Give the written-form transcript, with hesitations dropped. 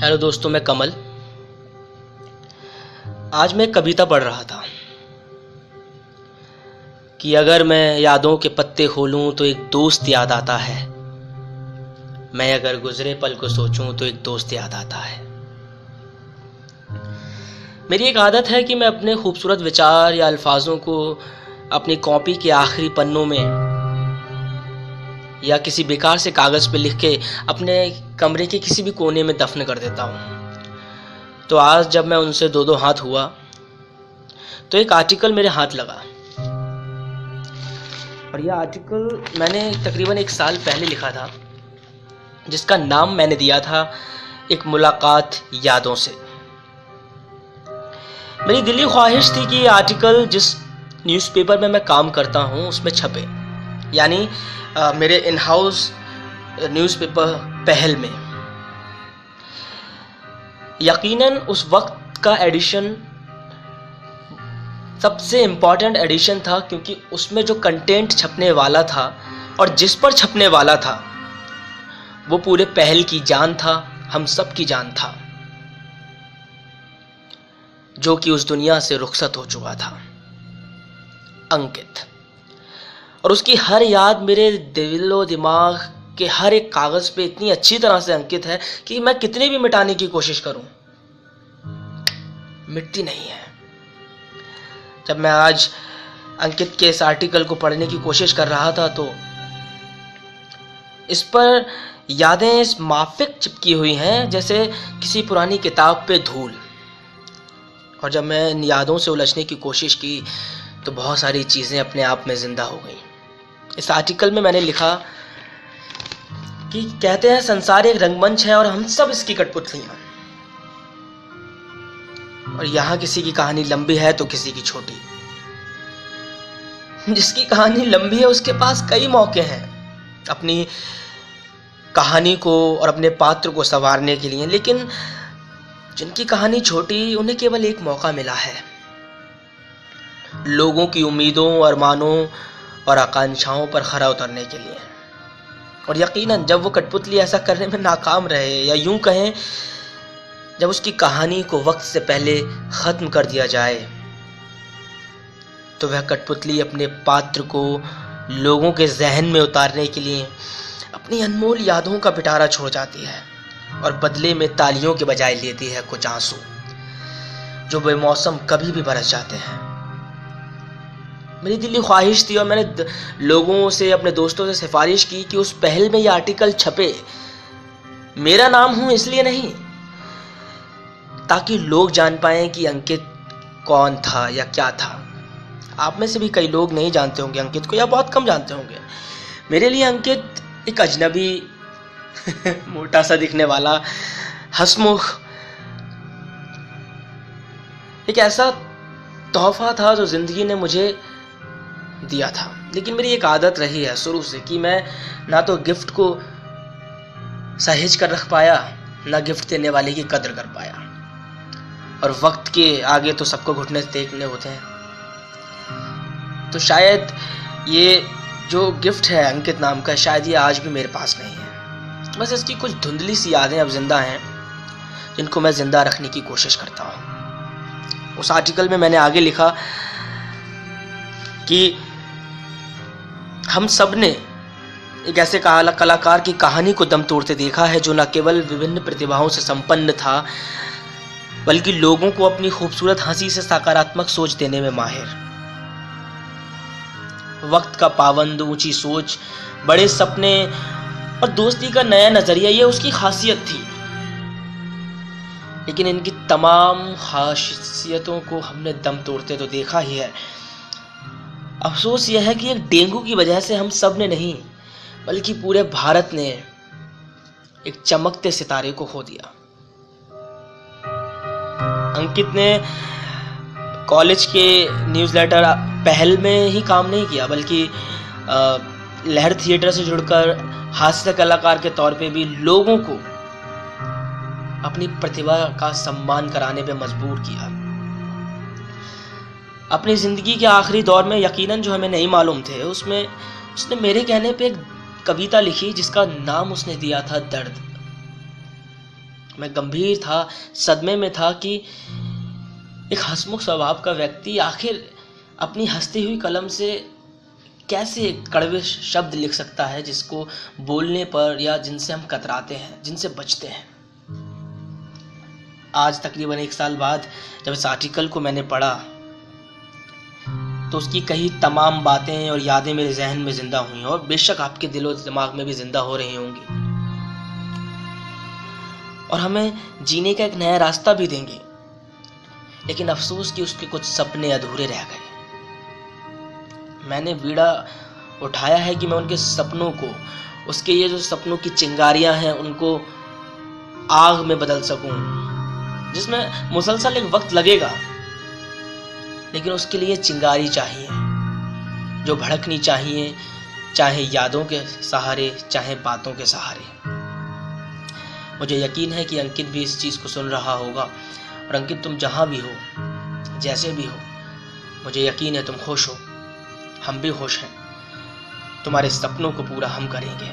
Hello दोस्तों, मैं कमल। आज मैं कविता पढ़ रहा था कि अगर मैं यादों के पत्ते खोलूं तो एक दोस्त याद आता है। मैं अगर गुजरे पल को सोचूं तो एक दोस्त याद आता है। मेरी एक आदत है कि मैं अपने खूबसूरत विचार या अल्फाजों को अपनी कॉपी के आखिरी पन्नों में या किसी बेकार से कागज़ पे लिख के अपने कमरे के किसी भी कोने में दफन कर देता हूँ। तो आज जब मैं उनसे दो दो हाथ हुआ तो एक आर्टिकल मेरे हाथ लगा, और यह आर्टिकल मैंने तकरीबन 1 साल पहले लिखा था, जिसका नाम मैंने दिया था एक मुलाकात यादों से। मेरी दिली ख्वाहिश थी कि ये आर्टिकल जिस न्यूज़पेपर में मैं काम करता हूँ उसमें छपे, यानी मेरे इन हाउस न्यूज़पेपर पहल में। यकीनन उस वक्त का एडिशन सबसे इम्पॉर्टेंट एडिशन था, क्योंकि उसमें जो कंटेंट छपने वाला था और जिस पर छपने वाला था वो पूरे पहल की जान था, हम सब की जान था, जो कि उस दुनिया से रुखसत हो चुका था, अंकित। और उसकी हर याद मेरे दिलो दिमाग के हर एक कागज़ पे इतनी अच्छी तरह से अंकित है कि मैं कितनी भी मिटाने की कोशिश करूं, मिटती नहीं है। जब मैं आज अंकित के इस आर्टिकल को पढ़ने की कोशिश कर रहा था तो इस पर यादें इस माफिक चिपकी हुई हैं जैसे किसी पुरानी किताब पे धूल। और जब मैं इन यादों से उलझने की कोशिश की तो बहुत सारी चीज़ें अपने आप में ज़िंदा हो गईं। इस आर्टिकल में मैंने लिखा कि कहते हैं संसार एक रंगमंच है और हम सब इसकी कठपुतलियां, और यहाँ किसी की कहानी लंबी है तो किसी की छोटी। जिसकी कहानी लंबी है उसके पास कई मौके हैं अपनी कहानी को और अपने पात्र को संवारने के लिए, लेकिन जिनकी कहानी छोटी उन्हें केवल एक मौका मिला है लोगों की उम्मीदों, अरमानों और आकांक्षाओं पर खरा उतरने के लिए। और यकीनन जब वो कठपुतली ऐसा करने में नाकाम रहे, या यूं कहें जब उसकी कहानी को वक्त से पहले ख़त्म कर दिया जाए, तो वह कठपुतली अपने पात्र को लोगों के जहन में उतारने के लिए अपनी अनमोल यादों का पिटारा छोड़ जाती है, और बदले में तालियों के बजाय लेती है कुछ आंसू जो बेमौसम कभी भी बरस जाते हैं। मेरी दिली ख्वाहिश थी और मैंने लोगों से, अपने दोस्तों से सिफारिश की कि उस पहल में यह आर्टिकल छपे। मेरा नाम हूं इसलिए नहीं, ताकि लोग जान पाएं कि अंकित कौन था या क्या था। आप में से भी कई लोग नहीं जानते होंगे अंकित को, या बहुत कम जानते होंगे। मेरे लिए अंकित एक अजनबी मोटा सा दिखने वाला, हंसमुख, एक ऐसा तोहफा था जो जिंदगी ने मुझे दिया था। लेकिन मेरी एक आदत रही है शुरू से कि मैं ना तो गिफ्ट को सहेज कर रख पाया, ना गिफ्ट देने वाले की कदर कर पाया। और वक्त के आगे तो सबको घुटने टेकने होते हैं। तो शायद ये जो गिफ्ट है अंकित नाम का, शायद ये आज भी मेरे पास नहीं है। बस इसकी कुछ धुंधली सी यादें अब जिंदा हैं, जिनको मैं जिंदा रखने की कोशिश करता हूँ। उस आर्टिकल में मैंने आगे लिखा कि हम सब ने एक ऐसे कलाकार की कहानी को दम तोड़ते देखा है जो न केवल विभिन्न प्रतिभाओं से संपन्न था, बल्कि लोगों को अपनी खूबसूरत हंसी से सकारात्मक सोच देने में माहिर। वक्त का पाबंद, ऊंची सोच, बड़े सपने और दोस्ती का नया नजरिया, ये उसकी खासियत थी। लेकिन इनकी तमाम खासियतों को हमने दम तोड़ते तो देखा ही है। अफसोस यह है कि एक डेंगू की वजह से हम सब ने नहीं, बल्कि पूरे भारत ने एक चमकते सितारे को खो दिया। अंकित ने कॉलेज के न्यूज़लेटर पहल में ही काम नहीं किया, बल्कि लहर थिएटर से जुड़कर हास्य कलाकार के तौर पे भी लोगों को अपनी प्रतिभा का सम्मान कराने पे मजबूर किया। अपनी ज़िंदगी के आखिरी दौर में, यकीनन जो हमें नहीं मालूम थे, उसमें उसने मेरे कहने पे एक कविता लिखी जिसका नाम उसने दिया था दर्द। मैं गंभीर था, सदमे में था कि एक हंसमुख स्वभाव का व्यक्ति आखिर अपनी हंसती हुई कलम से कैसे कड़वे शब्द लिख सकता है जिसको बोलने पर या जिनसे हम कतराते हैं, जिनसे बचते हैं। आज तकरीबन 1 साल बाद जब इस आर्टिकल को मैंने पढ़ा तो उसकी कही तमाम बातें और यादें मेरे जहन में जिंदा हुई और बेशक आपके दिलो दिमाग में भी जिंदा हो रही होंगी और हमें जीने का एक नया रास्ता भी देंगे। लेकिन अफसोस कि उसके कुछ सपने अधूरे रह गए। मैंने बीड़ा उठाया है कि मैं उनके सपनों को, उसके ये जो सपनों की चिंगारियां हैं, उनको आग में बदल सकूं, जिसमें मुसलसल एक वक्त लगेगा, लेकिन उसके लिए चिंगारी चाहिए जो भड़कनी चाहिए, चाहे यादों के सहारे चाहे बातों के सहारे। मुझे यकीन है कि अंकित भी इस चीज़ को सुन रहा होगा। और अंकित, तुम जहाँ भी हो, जैसे भी हो, मुझे यकीन है तुम खुश हो, हम भी खुश हैं। तुम्हारे सपनों को पूरा हम करेंगे।